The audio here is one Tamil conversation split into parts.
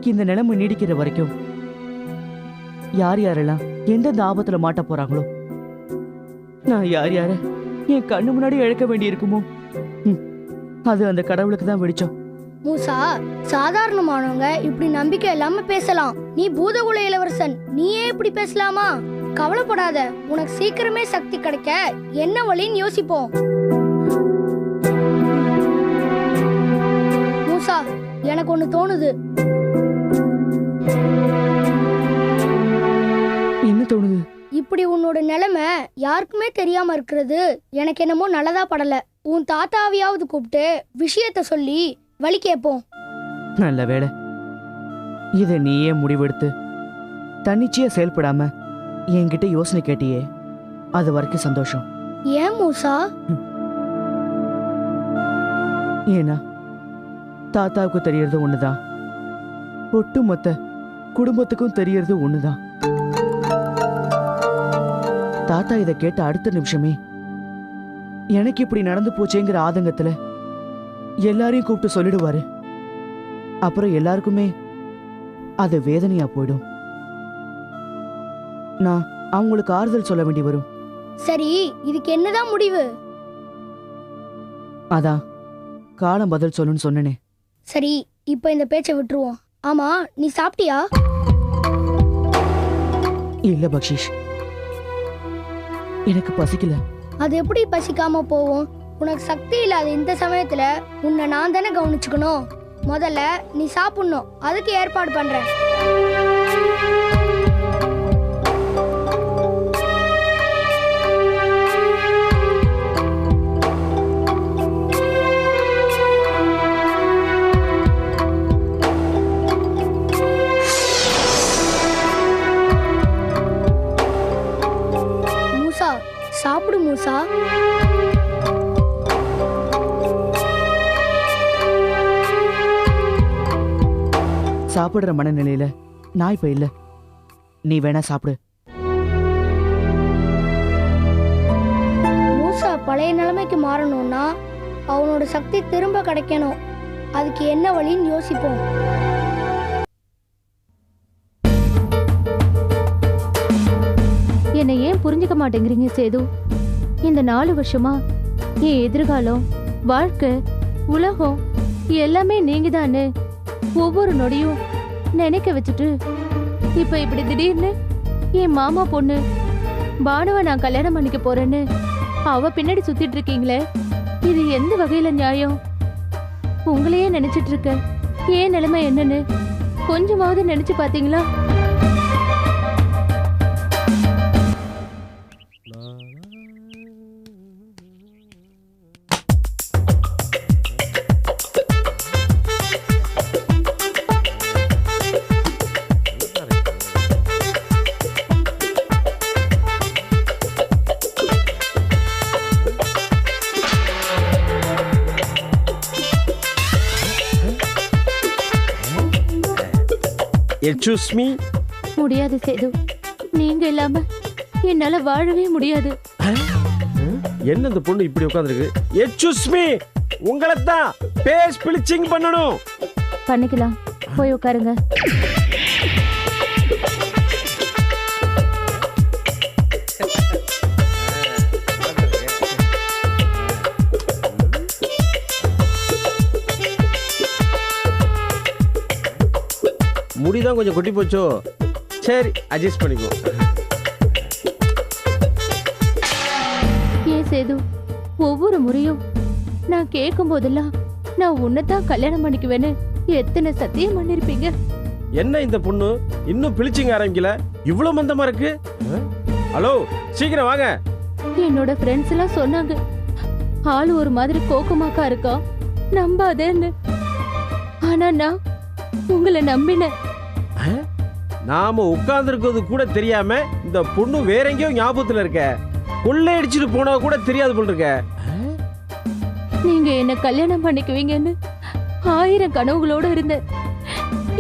நாளைக்கு இந்த நிலைமை நீடிக்கிற வரைக்கும் யார் யாரெல்லாம் எந்தெந்த ஆபத்துல மாட்ட போறாங்களோ, நான் யார் யார என் கண்ணு முன்னாடி இழக்க வேண்டி இருக்குமோ, அது அந்த கடவுளுக்கு தான் வெடிச்சோம். மூசா, சாதாரணமானவங்க இப்படி நம்பிக்கை இல்லாம பேசலாம். நீ பூதகுல இளவரசன், நீயே இப்படி பேசலாமா? கவலைப்படாத, உனக்கு சீக்கிரமே சக்தி கிடைக்க என்ன வழின்னு யோசிப்போம். மூசா, எனக்கு ஒண்ணு தோணுது. என்ன தோணுது? இப்படி உன்னோட நிலைமை யாருக்குமே தெரியாம இருக்கிறது எனக்கு என்னமோ நல்லதா படல. உன் தாத்தாவையாவது கூப்பிட்டு விஷயத்த சொல்லி வழி கேட்போம். நல்ல வேளை இத நீயே முடிவெடுத்து தன்னிச்சையா செயல்படாம என்கிட்ட யோசனை கேட்டியே, அது வரைக்கும் சந்தோஷம். ஏன் மூசா? ஏன்னா தாத்தாவுக்கு தெரியறது ஒண்ணுதான், ஒட்டுமொத்த குடும்பத்துக்கும் தெரியறது ஒண்ணுதான். தாத்தா இதை கேட்ட அடுத்த நிமிஷமே எனக்கு இப்படி நடந்து போச்சேங்கிற ஆதங்கத்துல எல்லாரையும் கூப்பிட்டு சொல்லிடுவாரு. அப்புறம் எல்லாருக்குமே அது வேதனையா போயிடும். நான் அவங்களுக்கு ஆறுதல் சொல்ல வேண்டி வரும். சரி, இதுக்கு என்னதான் முடிவு? அதான் காலம் பதில் சொல்லுன்னு சொன்னனே. சரி, இப்ப இந்த பேச்சை விட்டுருவோம். ஆமா, நீ சாப்பிட்டியா? இல்ல பக்ஷிஷ், எனக்கு பசிக்கல. அது எப்படி பசிக்காம போவோம்? உனக்கு சக்தி இல்லாத இந்த சமயத்துல உன்னை நான் தானே கவனிச்சுக்கணும். முதல்ல நீ சாப்பிடணும், அதுக்கு ஏற்பாடு பண்றேன். மூசா, சாப்பிடு மூசா. சாப்பிடுற மனநிலையில நான் இப்ப இல்ல, நீ வேணா சாப்பிடு. மூசா பழைய நிலைமைக்கு மாறணும்னா அவனோட சக்தி திரும்ப கிடைக்கணும். அதுக்கு என்ன வழின்னு யோசிப்போம். என்னை ஏன் புரிஞ்சுக்க மாட்டேங்கிறீங்க சேது? இந்த 4 வருஷமா என் எதிர்காலம், வாழ்க்கை, உலகம் எல்லாமே நீங்க தானே ஒவ்வொரு நொடியும் நினைக்க வச்சுட்டு, இப்ப இப்படி திடீர்னு என் மாமா பொண்ணு பானுவை நான் கல்யாணம் பண்ணிக்க போறேன்னு அவ பின்னாடி சுத்திட்டு இருக்கீங்களே, இது எந்த வகையில நியாயம்? உங்களையே நினைச்சிட்டு இருக்க ஏன் நிலைமை என்னன்னு கொஞ்சமாவது நினைச்சு பாத்தீங்களா? Excuse me? முடியாது சேது, நீங்க இல்லாம என்னால வாழவே முடியாது. என்ன இந்த பொண்ணு இப்படி உட்கார்ந்திருக்கு? Excuse me, உங்களை தான் பேஸ் பிளிச்சிங் பண்ணணும். பண்ணிக்கலாம், போய் உட்காருங்க. முடிதான் கொஞ்சம் கொட்டி போச்சோ, சரி அட்ஜஸ்ட் பண்ணிக்கோ. ஏன் சேது, ஒவ்வொரு முறையும் நான் கேட்கும் போதெல்லாம் நான் உன்னைத்தான் கல்யாணம் பண்ணிக்குவேன்னு எத்தனை சத்தியம் பண்ணிருப்பீங்க? என்ன இந்த பொண்ணு இன்னும் பிளிச்சிங் ஆரம்பிக்கல, இவ்வளவு மந்தமா இருக்கு? ஹலோ, சீக்கிரம் வாங்க. என்னோட ஃப்ரெண்ட்ஸ் எல்லாம் சொன்னாங்க ஆளு ஒரு மாதிரி கோக்கமாக்கா இருக்கா, நம்பாதேன்னு. ஆனா நான் உங்களை நம்பினேன். நாம உட்கார்ந்துருக்கிறது கூட தெரியாம இந்த பொண்ணு வேற எங்கேயோ ஞாபகத்துல இருக்க, கொள்ளை அடிச்சுட்டு போனா கூட தெரியாது போல் இருக்க. நீங்க என்ன கல்யாணம் பண்ணிக்குவீங்கன்னு 1000 கனவுகளோட இருந்தேன்,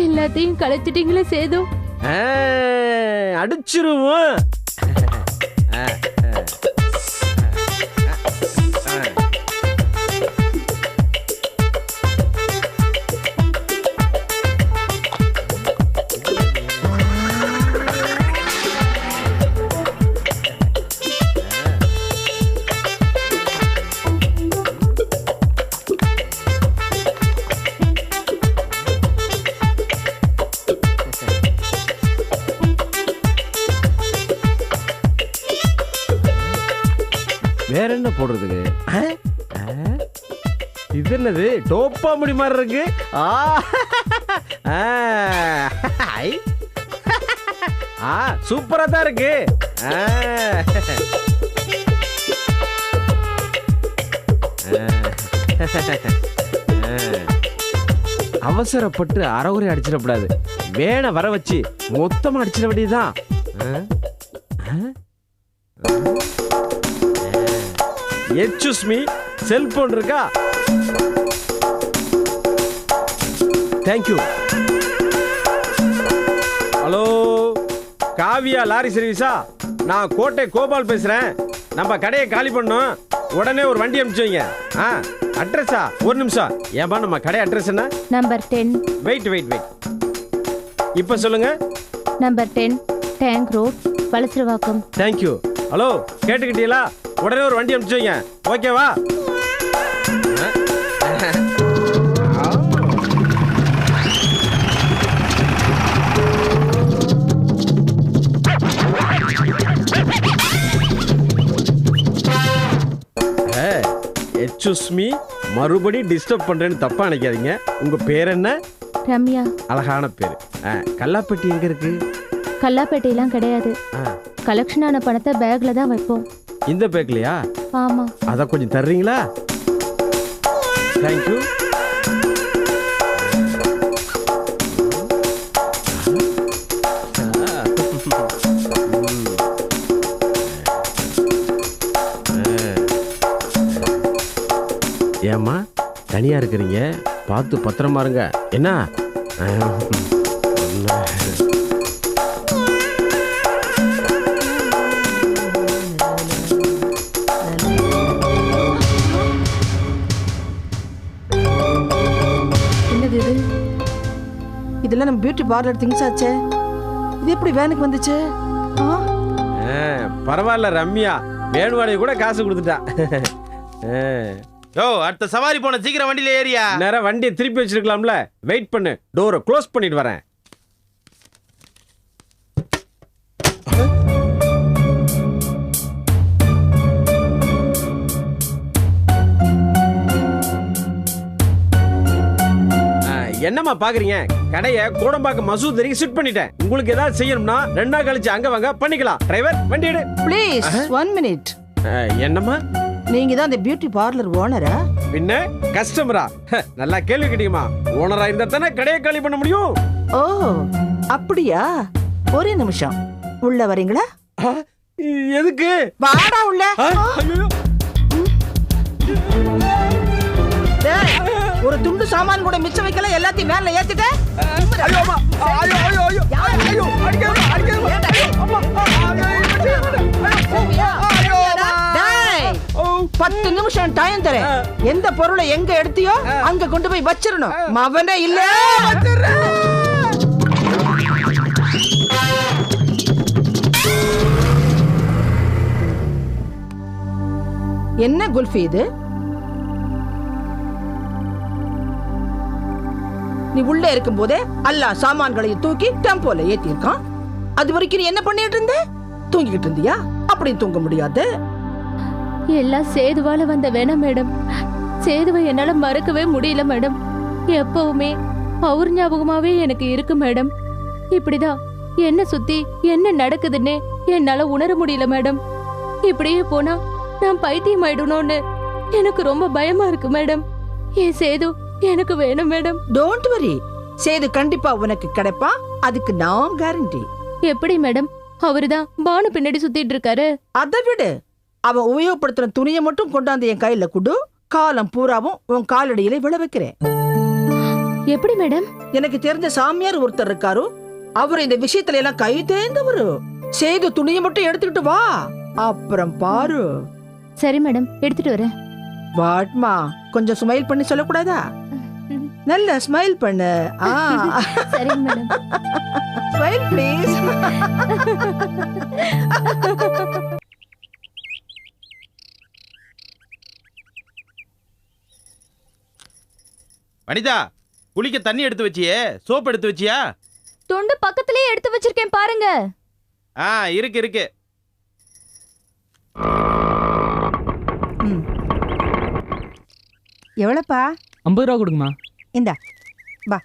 எல்லாத்தையும் கலைச்சிட்டீங்களே சேது. அடிச்சிருவோம். வேற என்ன போடுறதுக்கு? இது என்னது டோப்பா முடி மாதிரி இருக்கு? சூப்பரா தான் இருக்கு. அவசரப்பட்டு அறகுறை அடிச்சிடக்கூடாது. வேண வர வச்சு மொத்தமா அடிச்சிட வேண்டியதுதான். எக்ஸ்கியூஸ் மீ, செல்போன் இருக்கா? தேங்க்யூ. ஹலோ, காவியா லாரி சர்வீஸா? நான் கோட்டை கோபால் பேசுறேன். நம்ம கடையை காலி பண்ணோம். உடனே ஒரு வண்டி அனுப்பிச்சு வைங்க. அட்ரஸா? ஒரு நிமிஷம். ஏன்பா நம்ம கடை அட்ரஸ் என்ன? நம்பர் 10. வெயிட். இப்ப சொல்லுங்க. Number 10 tank road, Valasaravakkam. Thank you. Hello, கேட்டுக்கிட்டீங்களா? உடனே ஒரு வண்டி அனுப்பிச்சு வைங்க. ஓகேவா? எக்ஸ்கியூஸ் மீ, மறுபடி டிஸ்டர்ப் பண்றேன்னு தப்பா நினைக்காதீங்க. உங்க பேர் என்ன? ரம்யா. அழகான பேரு. கல்லாப்பட்டி எங்க இருக்கு? கல்லாப்பேட்டையெல்லாம் கிடையாது. கலெக்ஷன் ஆன பணத்தை பேக்ல தான் வைப்போம். இந்த பேக்லையா? ஆமா. அத கொஞ்சம் தர்றீங்களா? தேங்க்யூ. ஏம்மா தனியா இருக்கிறீங்க? பார்த்து பத்திரமா இருங்க. என்ன? என்னது இது? இதெல்லாம் நம்ம பியூட்டி பார்லர் திங்ஸ் ஆச்சே. இது எப்படி வேனுக்கு வந்துச்சு? பரவாயில்ல ரம்யா, வேணுவாடைய கூட காசு கொடுத்துட்டா. யோ, அடுத்த சவாரி போன சீக்கிரம் வண்டியில ஏறியா. நேரா வண்டியை திருப்பி வச்சிருக்கலாம்ல. வெயிட் பண்ணு, டோரை க்ளோஸ் பண்ணிட்டு வரேன். என்னம்மா பாக்குறீங்க? கடைய கோடம்பாக்கம் மசூதரிக்கு ஷிஃப்ட் பண்ணிட்டேன். உங்களுக்கு ஏதாவது செய்யணும்னா 2 நாள் கழிச்சு அங்க வாங்க, பண்ணிக்கலாம். டிரைவர் வண்டி எடு. Please 1 minute. என்னம்மா? நீங்க தான் அந்த பியூட்டி பார்லர் ஓனரா? பின்ன கஸ்டமரா? நல்லா கேள்வி கேட்டீங்கம்மா. ஓனரா இருந்தா தானே கடையை காலி பண்ண முடியும். ஓ அப்படியா? ஒரே நிமிஷம், உள்ள வரீங்களா? எதுக்கு? வாடா உள்ள. ஒரு துண்டு சாமான் கூட மிச்சம் வைக்கல, எல்லாத்தையும் வேன்ல ஏத்திட்டே. 10 நிமிஷம் டைம் தரேன். எந்த பொருளை எங்க எடுத்தியோ அங்க கொண்டு போய் வச்சிரணும். மவனே இல்ல. என்ன குல்ஃபி இது? நீ உள்ள இருக்கும் போதே எல்லா சாமான்களையும் தூக்கி டெம்போல ஏத்தி இருக்கான். அது வரைக்கும் நீ என்ன பண்ணிட்டு இருந்த? தூங்கிக்கிட்டு இருந்தியா? அப்படி தூங்க முடியாது. எல்லாம் சேதுவால வந்த வேணாம் மேடம். சேதுவை என்னால மறக்கவே முடியல மேடம். எப்பவுமே அவர் ஞாபகமாவே எனக்கு இருக்கு மேடம். இப்படிதான் என்ன சுத்தி என்ன நடக்குதுன்னு என்னால உணர முடியல மேடம். இப்படியே போனா நான் பைத்தியம் ஆயிடணும்னு எனக்கு ரொம்ப பயமா இருக்கு மேடம். என் சேது எனக்கு வேணும் மேடம். டோன்ட் வரி, சேது கண்டிப்பா உனக்கு கிடைப்பான். அதுக்கு நான் கேரண்டி. எப்படி மேடம்? அவருதான் பானு பின்னாடி சுத்திட்டு இருக்காரு. அதை விடு, அவன் உபயோகப்படுத்துற துணியை மட்டும் கொண்டாந்து என் கையில குடு. காலம் பூராவும் உன் காலடியில விழ வைக்கிறேன். எப்படி மேடம்? எனக்கு தெரிஞ்ச சாமியார் ஒருத்தர் இருக்காரு. அவரு இந்த விஷயத்துல எல்லாம் கை தேர்ந்தவரு. சேது துணியை மட்டும் எடுத்துக்கிட்டு வா, அப்புறம் பாரு. சரி மேடம், எடுத்துட்டு வரேன். வாட்மா, கொஞ்சம் ஸ்மைல் பண்ணி சொல்லக்கூடாதா? நல்ல ஸ்மைல் பண்ணு. சரி மேடம். Smile please. வனிதா, குளிக்க தண்ணி எடுத்து வச்சியே, சோப் எடுத்து வச்சியா? தொண்டு பக்கத்துலயே எடுத்து வச்சிருக்கேன் பாருங்க. இருக்கு. எவ்வளோப்பா? 50 ரூபா கொடுங்கம்மா. இந்தா வா.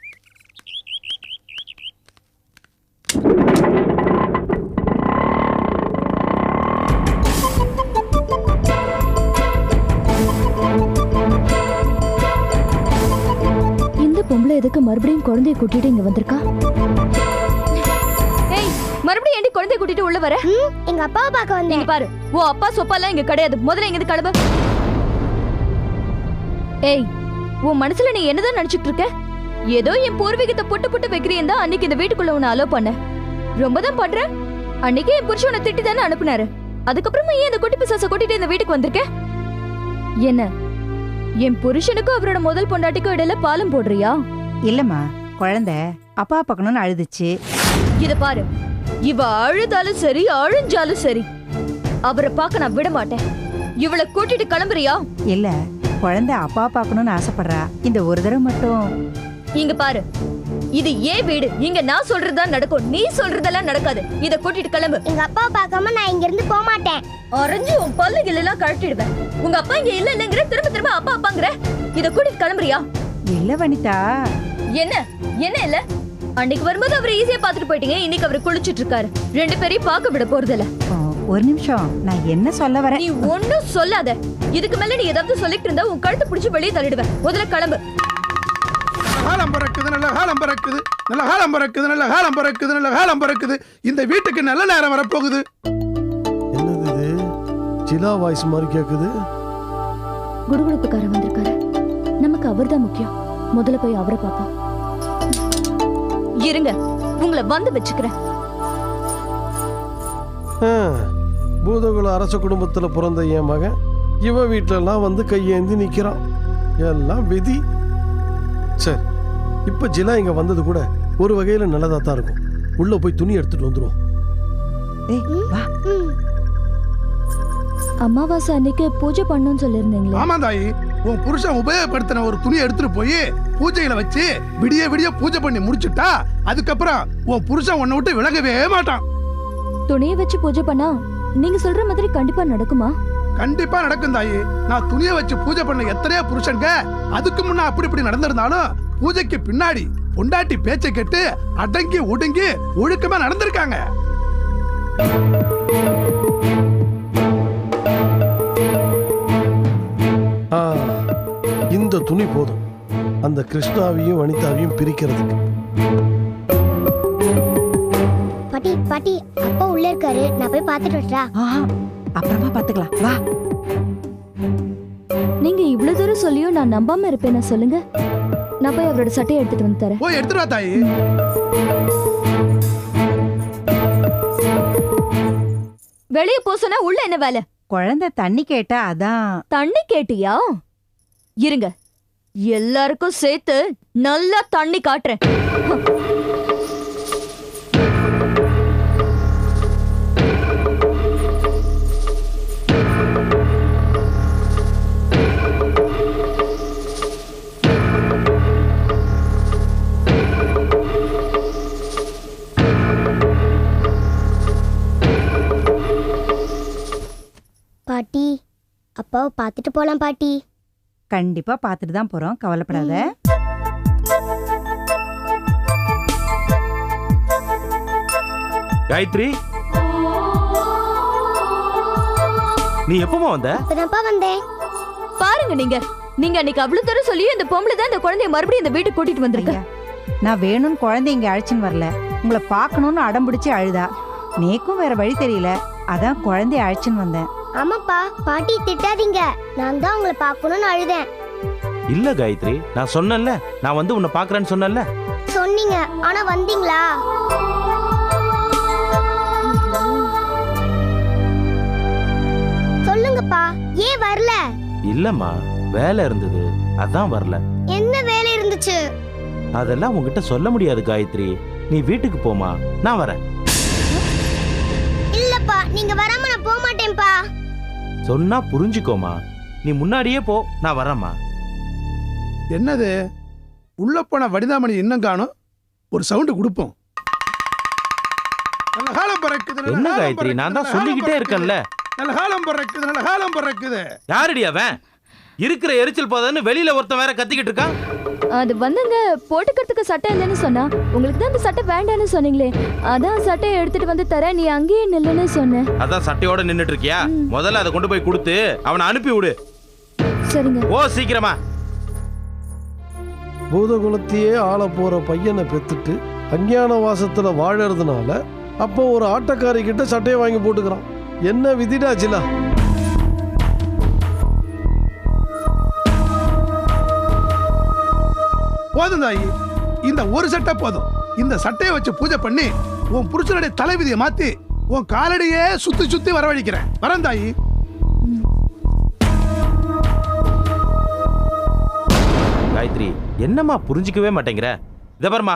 இந்த பொம்பளை எதுக்கு மறுபடியும் குழந்தைய கூட்டிட்டு இங்க வந்திருக்கா? ஏய், மறுபடியும் ஏண்டி குழந்தைய கூட்டிட்டு உள்ள வர? எங்க அப்பாவை பார்க்க வந்தேன். இங்க பாரு, ஓ அப்பா சொப்பாலாம் இங்க கிடையாது. முதல்ல இங்க இருந்து கிளம்பு. ஏய், உன் மனசுல நீ என்னதான் நினைச்சிட்டு இருக்க? ஏதோ என் பூர்வீகத்தை புட்டு புட்டு வைக்கிறேன் தான் அன்னைக்கு இந்த வீட்டுக்குள்ள உன்னை அலோ பண்ண. ரொம்ப தான் பண்ற. அன்னைக்கு என் புருஷனை திட்டி தானே அனுப்புனாரு. அதுக்கப்புறமா ஏன் இந்த குட்டி பிசாச கூட்டிட்டு இந்த வீட்டுக்கு வந்திருக்க? என்ன, என் புருஷனுக்கும் அவரோட முதல் பொண்டாட்டிக்கும் இடையில பாலம் போடுறியா? இல்லம்மா, குழந்தை அப்பா பார்க்கணும்னு அழுதுச்சு. இத பாரு, இவ அழுதாலும் சரி அழுஞ்சாலும் சரி அவரை பார்க்க நான் விட மாட்டேன். இவளை கூட்டிட்டு கிளம்புறியா? இல்ல, குழந்தை அப்பா பார்க்கணும்னு ஆசைப்படுறா. இந்த ஒரு தடவை மட்டும். இங்க பாரு, இது ஏன் வீடு. இங்க நான் சொல்றதுதான் நடக்கும், நீ சொல்றதெல்லாம் நடக்காது. இத கூட்டிட்டு கிளம்பு. எங்க அப்பாவை பார்க்காம நான் இங்க இருந்து போக மாட்டேன். அரைஞ்சு உன் பல்லுகள் எல்லாம் கழட்டிடுவேன். உங்க அப்பா இங்க இல்ல இல்லங்கிற, திரும்ப திரும்ப அப்பா அப்பாங்கிற. இத கூட்டிட்டு கிளம்புறியா? இல்ல வனிதா. என்ன என்ன இல்ல? அன்னைக்கு வரும்போது அவர் ஈஸியா பாத்துட்டு போயிட்டீங்க. இன்னைக்கு அவர் குளிச்சிட்டு இருக்காரு. ரெண்டு பேரையும் பார்க்க விட போறது இல்ல. ஒரு நிமிஷம், நான் என்ன சொல்ல வரேன்? நீ ஒண்ணும் சொல்லாத. இதுக்கு மேல நீ ஏதாவது சொல்லிட்டு இருந்தா உன் கழுத்தை பிடிச்சு வெளியே தள்ளிடுவேன். முதல்ல கிளம்பு. காலம் பறக்குது, நல்ல காலம் பறக்குது, நல்ல காலம் பறக்குது, நல்ல காலம் பறக்குது, நல்ல காலம் பறக்குது. இந்த வீட்டுக்கு நல்ல நேரம் வரப்போகுது. என்னது இது? ஜிலா வாய்ஸ் மாதிரி கேக்குது. குடுகுடுப்புக்காரர் வந்திருக்காரு. நமக்கு அவர்தான் முக்கியம். முதல்ல போய் அவரை பாப்போம். இருங்க, உங்களை வந்து வச்சுக்கிறேன். பூதகுல அரச குடும்பத்துல பிறந்த என் மகன் இவ வீட்டுல எல்லாம் வந்து கையேந்தி நிக்கிறான். எல்லாம் விதி. சரி, இப்ப ஜிலா இங்க வந்தது கூட ஒரு வகையில நல்லதா தான் இருக்கும். உள்ள போய் துணி எடுத்துட்டு வந்துருவோம். அமாவாசை அன்னைக்கு பூஜை பண்ணணும்னு சொல்லிருந்தீங்களே. ஆமா தாயி, உன் புருஷன் உபயோகப்படுத்தின ஒரு துணியை எடுத்துட்டு போய் பூஜைகளை வச்சு விடிய விடிய பூஜை பண்ணி முடிச்சுட்டா அதுக்கப்புறம் உன் புருஷன் உன்னை விட்டு விலகவே மாட்டான். துணியை வச்சு பூஜை பண்ணா நீங்க சொல்ற மாதிரி கண்டிப்பா நடக்குமா? கண்டிப்பா நடக்கும் தாயி. நான் துணியை வச்சு பூஜை பண்ண எத்தனையோ புருஷங்க அதுக்கு முன்ன அப்படி இப்படி நடந்திருந்தாலும் பூஜைக்கு பின்னாடி பொண்டாட்டி பேச்சை கேட்டு அடங்கி ஒடுங்கி ஒழுக்கமா நடந்திருக்காங்க. இந்த துணி போதும் அந்த கிருஷ்ணாவையும் வனிதாவையும் பிரிக்கிறதுக்கு. பாட்டி பாட்டி, அப்பா உள்ள இருக்காரு. நான் போய் பார்த்துட்டு வரட்டா? அப்புறமா பாத்துக்கலாம், வா. நீங்க இவ்வளவு தூரம் சொல்லியும் நான் நம்பாம இருப்பேன். சொல்லுங்க, நான் போய் அவரோட சட்டையை எடுத்துட்டு வந்து தரேன். போய் எடுத்துட்டு வா தாயி. வெளியே போ சொன்னா உள்ள என்ன வேலை? குழந்தை தண்ணி கேட்டா அதான். தண்ணி கேட்டியா? இருங்க, எல்லாருக்கும் சேர்த்து நல்லா தண்ணி காட்டுறேன். பாட்டி, அப்பாவை பார்த்துட்டு போலாம் பாட்டி. கண்டிப்பா பாத்துட்டு தான் போறோம், கவலைப்படாத. காயத்ரி, நீ எப்பமா வந்த? இப்பதான்ப்பா வந்தேன். பாருங்க, நீங்க அன்னைக்கு அவ்வளவு தூரம் சொல்லியும் இந்த பொம்பளை தான் இந்த குழந்தைய மறுபடியும் இந்த வீட்டுக்கு கூட்டிட்டு வந்திருக்க. நான் வேணும்னு குழந்தை இங்க அழைச்சின்னு வரல. உங்களை பார்க்கணும்னு அடம் பிடிச்சு அழுதா. நேக்கும் வேற வழி தெரியல, அதான் குழந்தைய அழைச்சின்னு வந்தேன். ஆமாப்பா, பாட்டி திட்டாதீங்க. நான் தான் உங்களை பார்க்கணும்னு அழுதேன். இல்ல காயத்ரி, நான் சொன்னேன்ல, நான் வந்து உன்னை பாக்குறேன்னு சொன்னேன்ல. சொன்னீங்க, ஆனா வந்தீங்களா? சொல்லுங்கப்பா, ஏன் வரல? இல்லம்மா, வேலை இருந்தது, அதான் வரல. என்ன வேலை இருந்துச்சு? அதெல்லாம் உன்கிட்ட சொல்ல முடியாது காயத்ரி. நீ வீட்டுக்கு போமா, நான் வரேன். இல்லப்பா, நீங்க வராம நான் போக மாட்டேன்ப்பா. சொன்னா புரிஞ்சுக்கோமா. நீ முன்னாடியே போ, நான் வரேம்மா. என்னது, உள்ள போன வனிதாமணி இன்னும் காணும். ஒரு சவுண்ட் கொடுப்போம். நல்ல காலம் பறக்குது, நல்ல என்ன காலம் காயத்ரி, பறக்குது, நான் தான் நல்ல சொல்லிக்கிட்டே காலம் இருக்கேன்ல. நல்ல காலம் பறக்குது, நல்ல காலம் பறக்குது. யாருடி அவன்? இருக்கிற எரிச்சல் போதான்னு வெளியில ஒருத்தன் வேற கத்திக்கிட்டு இருக்கான். அது வந்துங்க போட்டுக்கிறதுக்கு சட்டை இல்லைன்னு சொன்னா. உங்களுக்கு தான் அந்த சட்டை வேண்டான்னு சொன்னீங்களே, அதான் சட்டையை எடுத்துட்டு வந்து தர, நீ அங்கேயே நில்லுன்னு சொன்னேன். அதான் சட்டையோட நின்னுட்டு இருக்கியா? முதல்ல அதை கொண்டு போய் கொடுத்து அவனை அனுப்பி விடு. சரிங்க. ஓ சீக்கிரமா. பூதகுலத்தையே ஆள போற பையனை பெத்துட்டு அஞ்ஞான வாசத்துல வாழறதுனால அப்போ ஒரு ஆட்டக்காரி கிட்ட சட்டையை வாங்கி போட்டுக்கிறான். என்ன விதிடா ஜிலா. போதும் தாயி, இந்த ஒரு சட்டை போதும். இந்த சட்டையை வச்சு பூஜை பண்ணி உன் புருஷனுடைய தலைவிதியை மாத்தி உன் காலடியே சுத்தி சுத்தி வரவழைக்கிறேன். வரேன் தாயி. காயத்ரி, என்னம்மா புரிஞ்சிக்கவே மாட்டேங்கிற? இத பாருமா,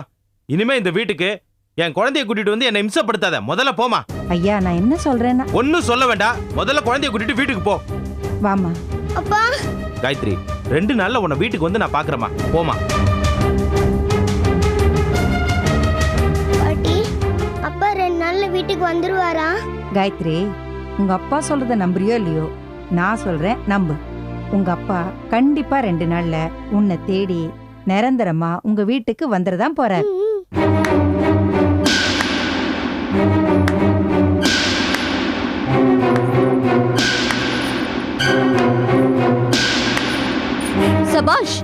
இனிமே இந்த வீட்டுக்கு என் குழந்தைய கூட்டிட்டு வந்து என்னை இம்சப்படுத்தாத. முதல்ல போமா. ஐயா நான் என்ன சொல்றேன்னா, ஒன்னும் சொல்ல வேண்டாம். முதல்ல குழந்தைய கூட்டிட்டு வீட்டுக்கு போ. வாமா. அப்பா காயத்ரி, 2 நாள்ல உன்னை வீட்டுக்கு வந்து நான் பாக்குறேமா. போமா. பாட்டி, அப்பா 2 நாள்ல வீட்டுக்கு வந்துருவாரா? காயத்ரி, உங்க அப்பா சொல்றத நம்புறியோ இல்லையோ, நான் சொல்றேன் நம்பு. உங்க அப்பா கண்டிப்பா 2 நாள்ல உன்னை தேடி நிரந்தரமா உங்க வீட்டுக்கு வந்துடதான் போறார். சபாஷ்,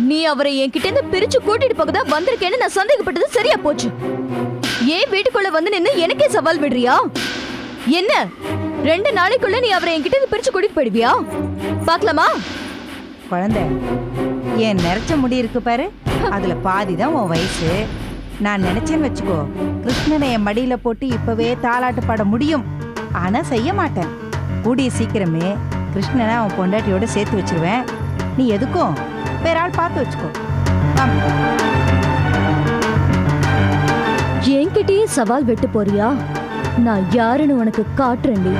நீ அவரை என்கிட்ட இருந்து பிரிச்சு கூட்டிட்டு போகதா வந்திருக்கேன்னு நான் சந்தேகப்பட்டது சரியா போச்சு. ஏன் வீட்டுக்குள்ள வந்து நின்னு எனக்கே சவால் விடுறியா? என்ன 2 நாளைக்குள்ள நீ அவரை என்கிட்ட இருந்து பிரிச்சு கூட்டிட்டு போயிடுவியா? பாக்கலாமா? குழந்தை, என் நிறைச்ச முடி இருக்கு பாரு, அதுல பாதிதான் உன் வயசு. நான் நினைச்சேன்னு வச்சுக்கோ, கிருஷ்ணனை என் மடியில போட்டு இப்பவே தாலாட்டு பாட முடியும். ஆனா செய்ய மாட்டேன். கூடிய சீக்கிரமே கிருஷ்ணனை அவன் பொண்டாட்டியோட சேர்த்து வச்சிருவேன். நீ எதுக்கும் வேற ஆள் பார்த்து வச்சுக்கோ. என்கிட்டயே சவால் விட்டு போறியா? நான் யாருன்னு உனக்கு காட்டுறேன்டி.